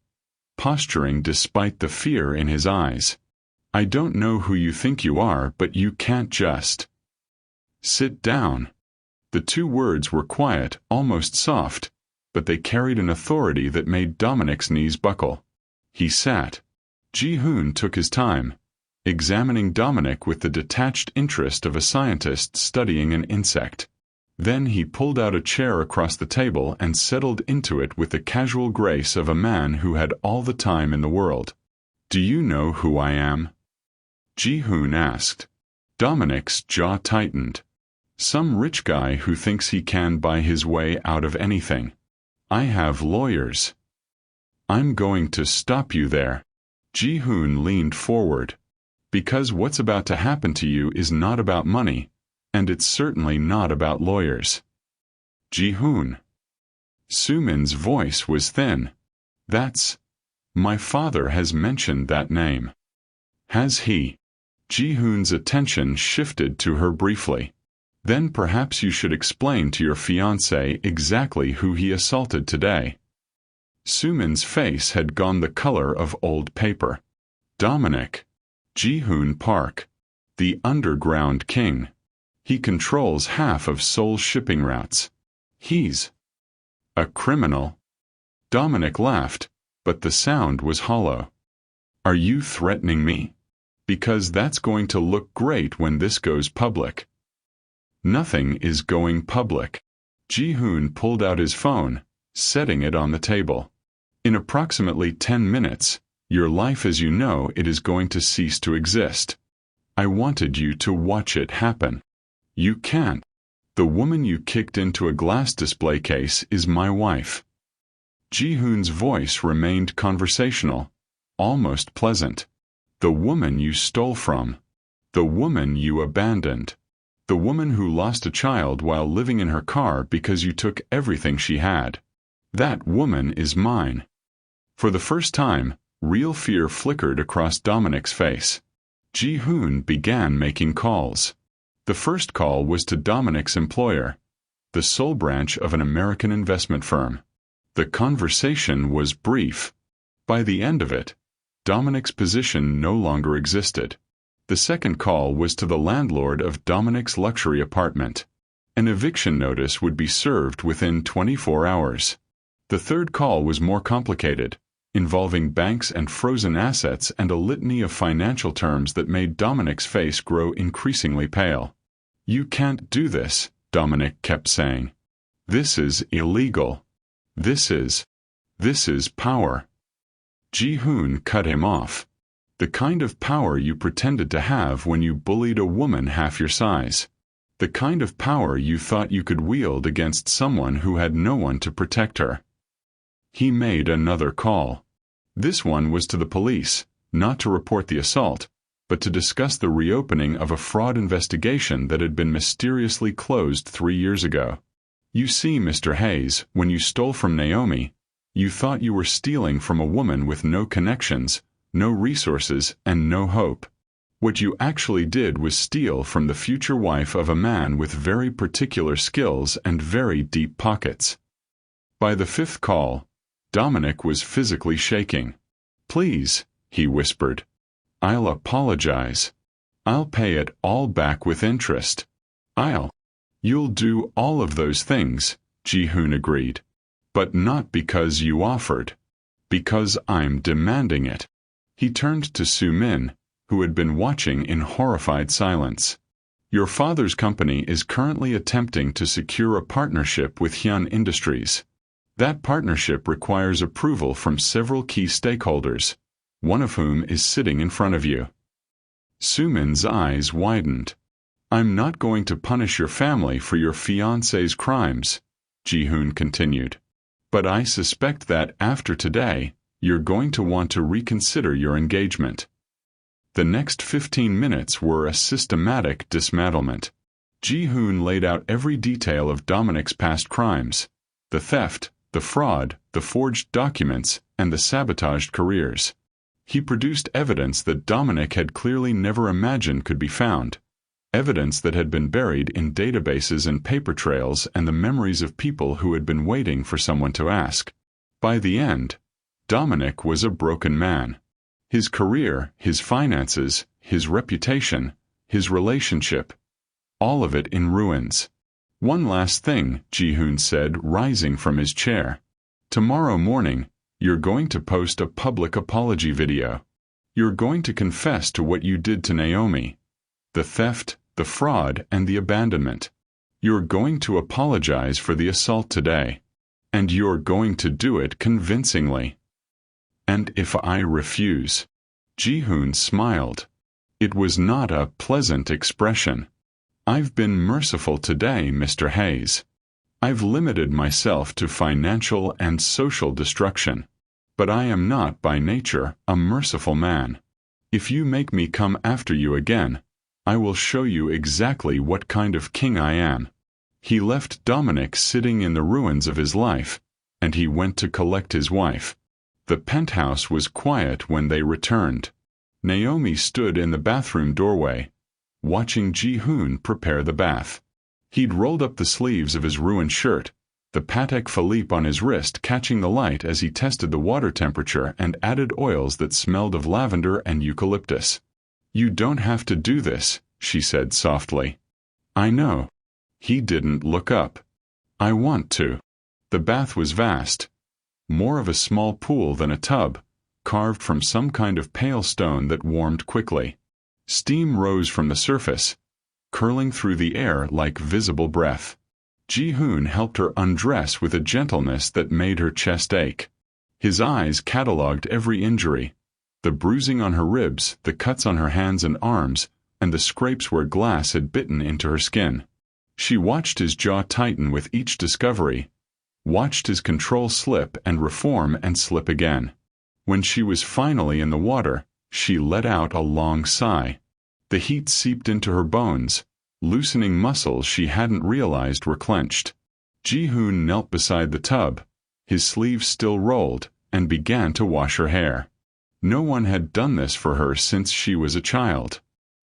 posturing despite the fear in his eyes. "I don't know who you think you are, but you can't just sit down." The two words were quiet, almost soft, but they carried an authority that made Dominic's knees buckle. He sat. Ji-hoon took his time, examining Dominic with the detached interest of a scientist studying an insect. Then he pulled out a chair across the table and settled into it with the casual grace of a man who had all the time in the world. "Do you know who I am?" Ji-hoon asked. Dominic's jaw tightened. "Some rich guy who thinks he can buy his way out of anything. I have lawyers." "I'm going to stop you there." Ji-hoon leaned forward. "Because what's about to happen to you is not about money, and it's certainly not about lawyers." "Ji-hoon." Soo-min's voice was thin. "That's... my father has mentioned that name." "Has he?" Ji-hoon's attention shifted to her briefly. "Then perhaps you should explain to your fiancé exactly who he assaulted today." Soo-min's face had gone the color of old paper. "Dominic. Ji-hoon Park. The underground king. He controls half of Seoul's shipping routes. He's a criminal." Dominic laughed, but the sound was hollow. "Are you threatening me? Because that's going to look great when this goes public." "Nothing is going public." Ji-hoon pulled out his phone, setting it on the table. In approximately 10 minutes, your life as you know it is going to cease to exist. I wanted you to watch it happen. You can't. The woman you kicked into a glass display case is my wife. Ji-hoon's voice remained conversational, almost pleasant. The woman you stole from. The woman you abandoned. The woman who lost a child while living in her car because you took everything she had. That woman is mine. For the first time, real fear flickered across Dominic's face. Ji-hoon began making calls. The first call was to Dominic's employer, the sole branch of an American investment firm. The conversation was brief. By the end of it, Dominic's position no longer existed. The second call was to the landlord of Dominic's luxury apartment. An eviction notice would be served within 24 hours. The third call was more complicated, involving banks and frozen assets and a litany of financial terms that made Dominic's face grow increasingly pale. You can't do this, Dominic kept saying. This is illegal. This is power. Ji-hoon cut him off. The kind of power you pretended to have when you bullied a woman half your size. The kind of power you thought you could wield against someone who had no one to protect her. He made another call. This one was to the police, not to report the assault, but to discuss the reopening of a fraud investigation that had been mysteriously closed 3 years ago. You see, Mr. Hayes, when you stole from Naomi, you thought you were stealing from a woman with no connections, no resources, and no hope. What you actually did was steal from the future wife of a man with very particular skills and very deep pockets. By the fifth call, Dominic was physically shaking. Please, he whispered. I'll apologize. I'll pay it all back with interest. You'll do all of those things, Ji-hoon agreed. But not because you offered. Because I'm demanding it. He turned to Soo-min, who had been watching in horrified silence. Your father's company is currently attempting to secure a partnership with Hyun Industries. That partnership requires approval from several key stakeholders, one of whom is sitting in front of you. Soo-min's eyes widened. I'm not going to punish your family for your fiancé's crimes, Ji-hoon continued. But I suspect that after today, you're going to want to reconsider your engagement. The next 15 minutes were a systematic dismantlement. Ji-hoon laid out every detail of Dominic's past crimes, the theft, the fraud, the forged documents, and the sabotaged careers. He produced evidence that Dominic had clearly never imagined could be found, evidence that had been buried in databases and paper trails and the memories of people who had been waiting for someone to ask. By the end, Dominic was a broken man. His career, his finances, his reputation, his relationship, all of it in ruins. One last thing, Ji-hoon said, rising from his chair. Tomorrow morning, you're going to post a public apology video. You're going to confess to what you did to Naomi. The theft, the fraud, and the abandonment. You're going to apologize for the assault today. And you're going to do it convincingly. And if I refuse? Ji-hoon smiled. It was not a pleasant expression. I've been merciful today, Mr. Hayes. I've limited myself to financial and social destruction. But I am not, by nature, a merciful man. If you make me come after you again, I will show you exactly what kind of king I am. He left Dominic sitting in the ruins of his life, and he went to collect his wife. The penthouse was quiet when they returned. Naomi stood in the bathroom doorway, watching Ji-hoon prepare the bath. He'd rolled up the sleeves of his ruined shirt, the Patek Philippe on his wrist catching the light as he tested the water temperature and added oils that smelled of lavender and eucalyptus. You don't have to do this, she said softly. I know. He didn't look up. I want to. The bath was vast. More of a small pool than a tub, carved from some kind of pale stone that warmed quickly. Steam rose from the surface, curling through the air like visible breath. Ji-hoon helped her undress with a gentleness that made her chest ache. His eyes catalogued every injury: the bruising on her ribs, the cuts on her hands and arms, and the scrapes where glass had bitten into her skin. She watched his jaw tighten with each discovery, watched his control slip and reform and slip again. When she was finally in the water, she let out a long sigh. The heat seeped into her bones, loosening muscles she hadn't realized were clenched. Ji-hoon knelt beside the tub, his sleeves still rolled, and began to wash her hair. No one had done this for her since she was a child.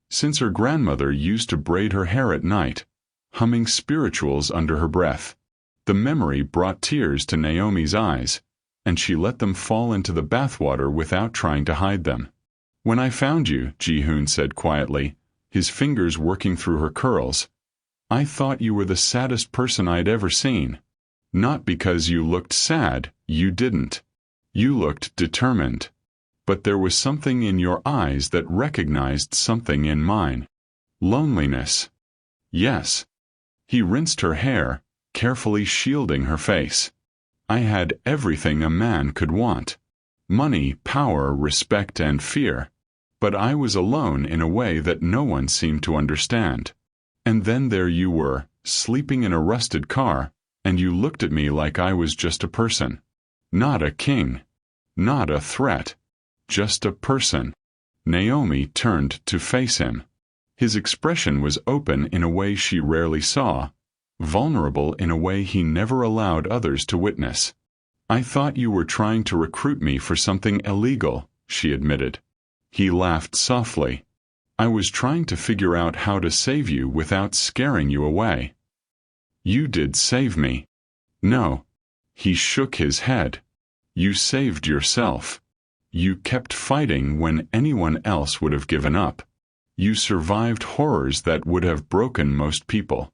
Since her grandmother used to braid her hair at night, humming spirituals under her breath. The memory brought tears to Naomi's eyes, and she let them fall into the bathwater without trying to hide them. "When I found you," Ji-hoon said quietly, his fingers working through her curls, "I thought you were the saddest person I'd ever seen. Not because you looked sad, you didn't. You looked determined. But there was something in your eyes that recognized something in mine. Loneliness." "Yes." He rinsed her hair, carefully shielding her face. "I had everything a man could want. Money, power, respect, and fear. But I was alone in a way that no one seemed to understand. And then there you were, sleeping in a rusted car, and you looked at me like I was just a person. Not a king. Not a threat. Just a person." Naomi turned to face him. His expression was open in a way she rarely saw, vulnerable in a way he never allowed others to witness. "I thought you were trying to recruit me for something illegal," she admitted. He laughed softly. "I was trying to figure out how to save you without scaring you away." "You did save me." "No." He shook his head. "You saved yourself. You kept fighting when anyone else would have given up. You survived horrors that would have broken most people.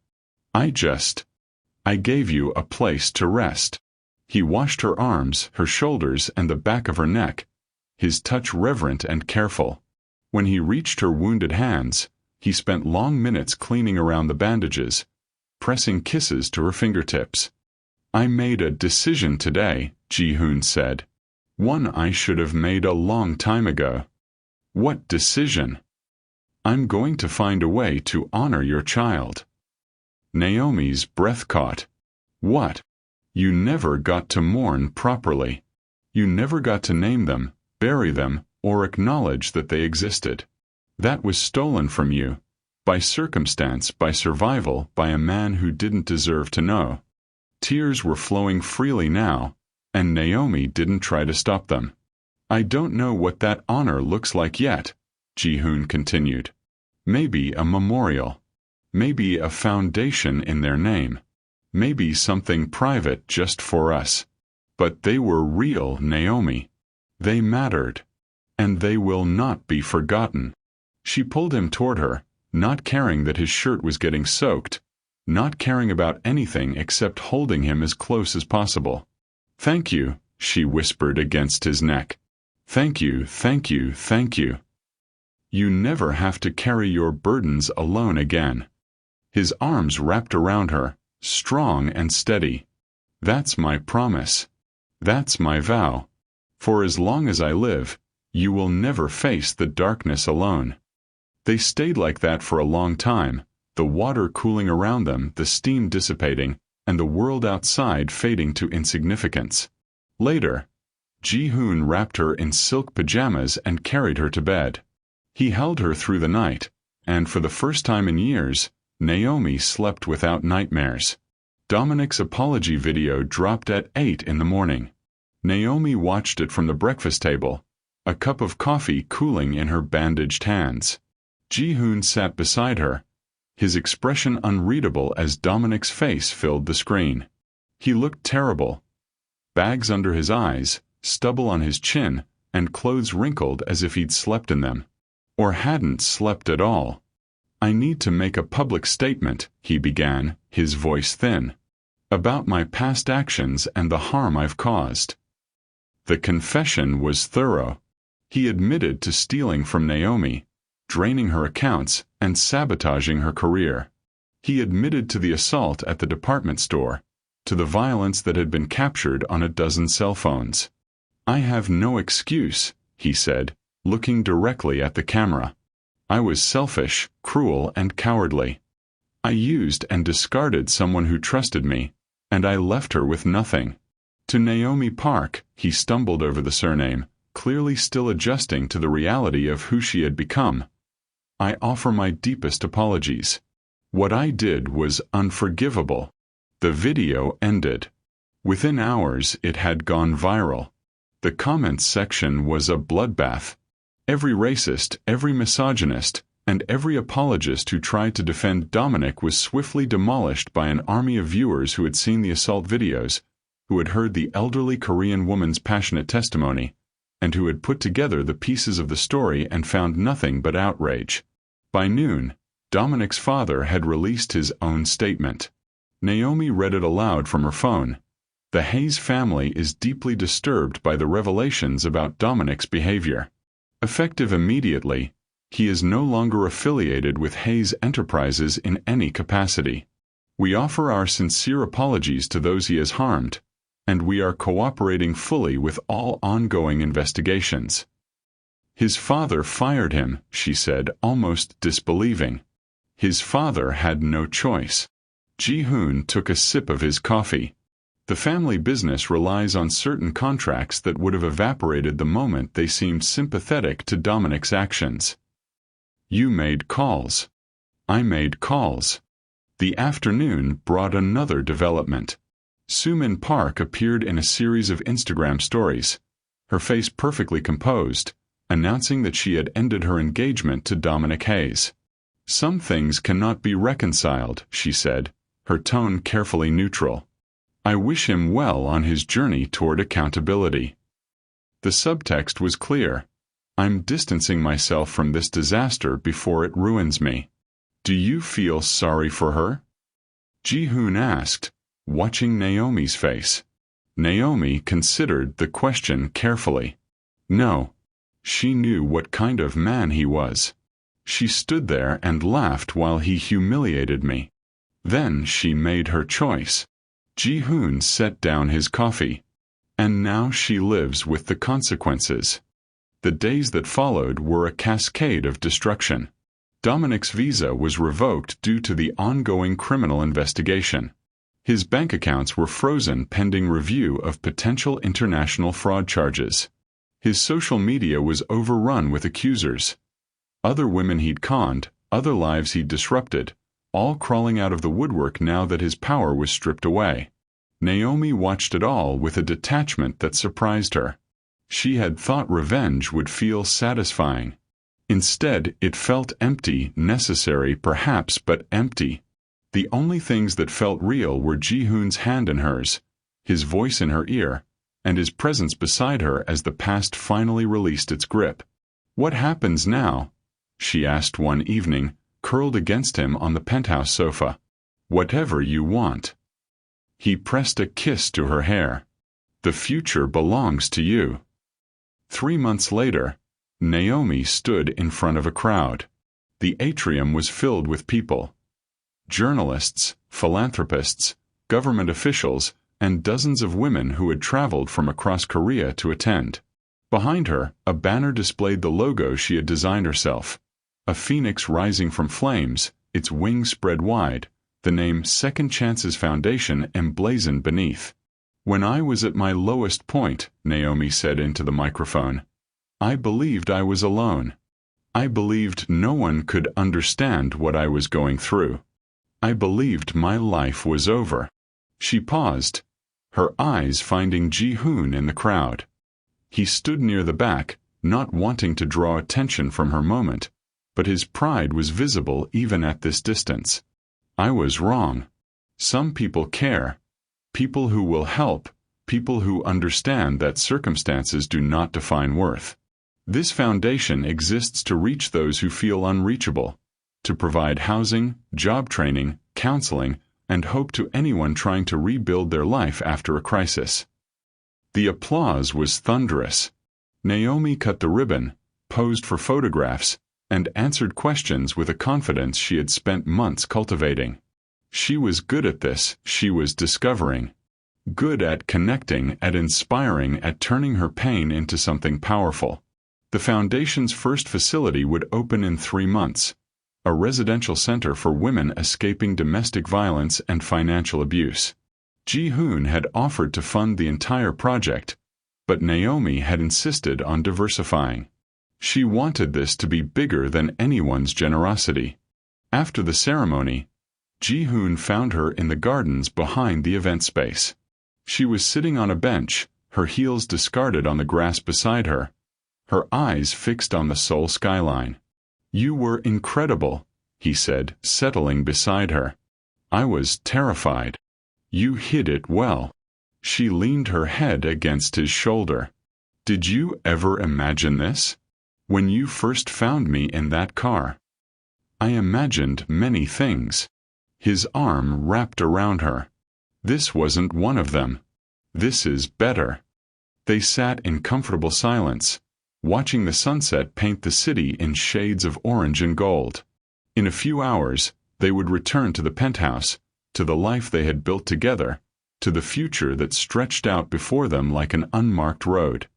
I gave you a place to rest." He washed her arms, her shoulders, and the back of her neck, his touch reverent and careful. When he reached her wounded hands, he spent long minutes cleaning around the bandages, pressing kisses to her fingertips. "I made a decision today," Ji-hoon said. "One I should have made a long time ago." "What decision?" "I'm going to find a way to honor your child." Naomi's breath caught. "What?" "You never got to mourn properly. You never got to name them, bury them, or acknowledge that they existed. That was stolen from you, by circumstance, by survival, by a man who didn't deserve to know." Tears were flowing freely now, and Naomi didn't try to stop them. "I don't know what that honor looks like yet," Ji-hoon continued. "Maybe a memorial. Maybe a foundation in their name. Maybe something private just for us. But they were real, Naomi. They mattered. And they will not be forgotten." She pulled him toward her, not caring that his shirt was getting soaked, not caring about anything except holding him as close as possible. "Thank you," she whispered against his neck. "Thank you, thank you, thank you. You never have to carry your burdens alone again." His arms wrapped around her, strong and steady. "That's my promise. That's my vow. For as long as I live, you will never face the darkness alone." They stayed like that for a long time, the water cooling around them, the steam dissipating, and the world outside fading to insignificance. Later, Ji-hoon wrapped her in silk pajamas and carried her to bed. He held her through the night, and for the first time in years, Naomi slept without nightmares. Dominic's apology video dropped at 8 in the morning. Naomi watched it from the breakfast table, a cup of coffee cooling in her bandaged hands. Ji-hoon sat beside her, his expression unreadable as Dominic's face filled the screen. He looked terrible. Bags under his eyes, stubble on his chin, and clothes wrinkled as if he'd slept in them. Or hadn't slept at all. "I need to make a public statement," he began, his voice thin, "about my past actions and the harm I've caused." The confession was thorough. He admitted to stealing from Naomi, draining her accounts, and sabotaging her career. He admitted to the assault at the department store, to the violence that had been captured on a dozen cell phones. "I have no excuse," he said, looking directly at the camera. "I was selfish, cruel, and cowardly. I used and discarded someone who trusted me, and I left her with nothing." To Naomi Park, he stumbled over the surname, clearly still adjusting to the reality of who she had become. "I offer my deepest apologies. What I did was unforgivable." The video ended. Within hours, it had gone viral. The comments section was a bloodbath. Every racist, every misogynist, and every apologist who tried to defend Dominic was swiftly demolished by an army of viewers who had seen the assault videos, who had heard the elderly Korean woman's passionate testimony, and who had put together the pieces of the story and found nothing but outrage. By noon, Dominic's father had released his own statement. Naomi read it aloud from her phone. "The Hayes family is deeply disturbed by the revelations about Dominic's behavior. Effective immediately, he is no longer affiliated with Hayes Enterprises in any capacity. We offer our sincere apologies to those he has harmed, and we are cooperating fully with all ongoing investigations." "His father fired him," she said, almost disbelieving. His father had no choice. Ji-hoon took a sip of his coffee. The family business relies on certain contracts that would have evaporated the moment they seemed sympathetic to Dominic's actions. "You made calls." "I made calls." The afternoon brought another development. Sumin Park appeared in a series of Instagram stories, her face perfectly composed, announcing that she had ended her engagement to Dominic Hayes. "Some things cannot be reconciled," she said, her tone carefully neutral. "I wish him well on his journey toward accountability." The subtext was clear. "I'm distancing myself from this disaster before it ruins me." "Do you feel sorry for her?" Ji-hoon asked, watching Naomi's face. Naomi considered the question carefully. No. She knew what kind of man he was. She stood there and laughed while he humiliated me. Then she made her choice. Ji-hoon set down his coffee. And now she lives with the consequences. The days that followed were a cascade of destruction. Dominic's visa was revoked due to the ongoing criminal investigation. His bank accounts were frozen pending review of potential international fraud charges. His social media was overrun with accusers. Other women he'd conned, other lives he'd disrupted, all crawling out of the woodwork now that his power was stripped away. Naomi watched it all with a detachment that surprised her. She had thought revenge would feel satisfying. Instead, it felt empty, necessary perhaps, but empty. The only things that felt real were Ji-hoon's hand in hers, his voice in her ear, and his presence beside her as the past finally released its grip. "What happens now?" she asked one evening, curled against him on the penthouse sofa. "Whatever you want." He pressed a kiss to her hair. "The future belongs to you." 3 months later, Naomi stood in front of a crowd. The atrium was filled with people. Journalists, philanthropists, government officials, and dozens of women who had traveled from across Korea to attend. Behind her, a banner displayed the logo she had designed herself. A phoenix rising from flames, its wings spread wide, the name Second Chances Foundation emblazoned beneath. "When I was at my lowest point," Naomi said into the microphone, "I believed I was alone. I believed no one could understand what I was going through. I believed my life was over." She paused, her eyes finding Ji-hoon in the crowd. He stood near the back, not wanting to draw attention from her moment, but his pride was visible even at this distance. "I was wrong. Some people care. People who will help, people who understand that circumstances do not define worth. This foundation exists to reach those who feel unreachable, to provide housing, job training, counseling, and hope to anyone trying to rebuild their life after a crisis." The applause was thunderous. Naomi cut the ribbon, posed for photographs, and answered questions with a confidence she had spent months cultivating. She was good at this, she was discovering. Good at connecting, at inspiring, at turning her pain into something powerful. The Foundation's first facility would open in 3 months. A residential center for women escaping domestic violence and financial abuse. Ji-hoon had offered to fund the entire project, but Naomi had insisted on diversifying. She wanted this to be bigger than anyone's generosity. After the ceremony, Ji-hoon found her in the gardens behind the event space. She was sitting on a bench, her heels discarded on the grass beside her, her eyes fixed on the Seoul skyline. "You were incredible," he said, settling beside her. "I was terrified. You hid it well." She leaned her head against his shoulder. "Did you ever imagine this? When you first found me in that car?" "I imagined many things." His arm wrapped around her. "This wasn't one of them. This is better." They sat in comfortable silence, watching the sunset paint the city in shades of orange and gold. In a few hours, they would return to the penthouse, to the life they had built together, to the future that stretched out before them like an unmarked road.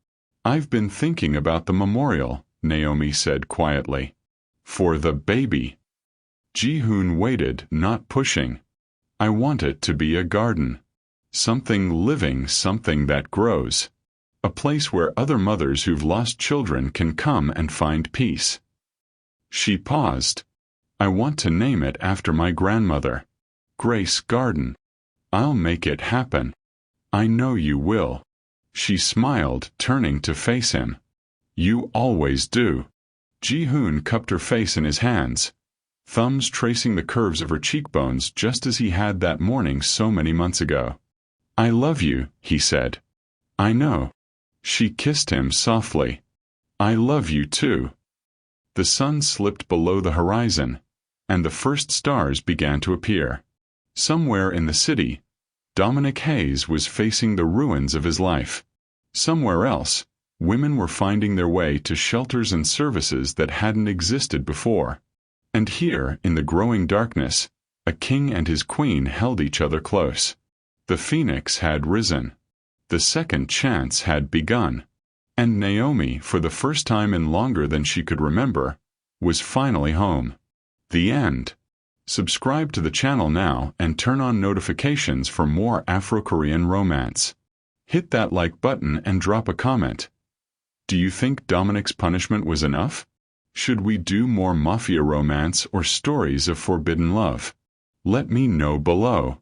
"I've been thinking about the memorial," Naomi said quietly. "For the baby." Ji-hoon waited, not pushing. "I want it to be a garden. Something living, something that grows. A place where other mothers who've lost children can come and find peace." She paused. "I want to name it after my grandmother. Grace Garden. I'll make it happen. I know you will." She smiled, turning to face him. "You always do." Ji-hoon cupped her face in his hands, thumbs tracing the curves of her cheekbones just as he had that morning so many months ago. "I love you," he said. "I know." She kissed him softly. "I love you too." The sun slipped below the horizon, and the first stars began to appear. Somewhere in the city, Dominic Hayes was facing the ruins of his life. Somewhere else, women were finding their way to shelters and services that hadn't existed before. And here, in the growing darkness, a king and his queen held each other close. The phoenix had risen. The second chance had begun. And Naomi, for the first time in longer than she could remember, was finally home. The end. Subscribe to the channel now and turn on notifications for more Afro-Korean romance. Hit that like button and drop a comment. Do you think Dominic's punishment was enough? Should we do more mafia romance or stories of forbidden love? Let me know below.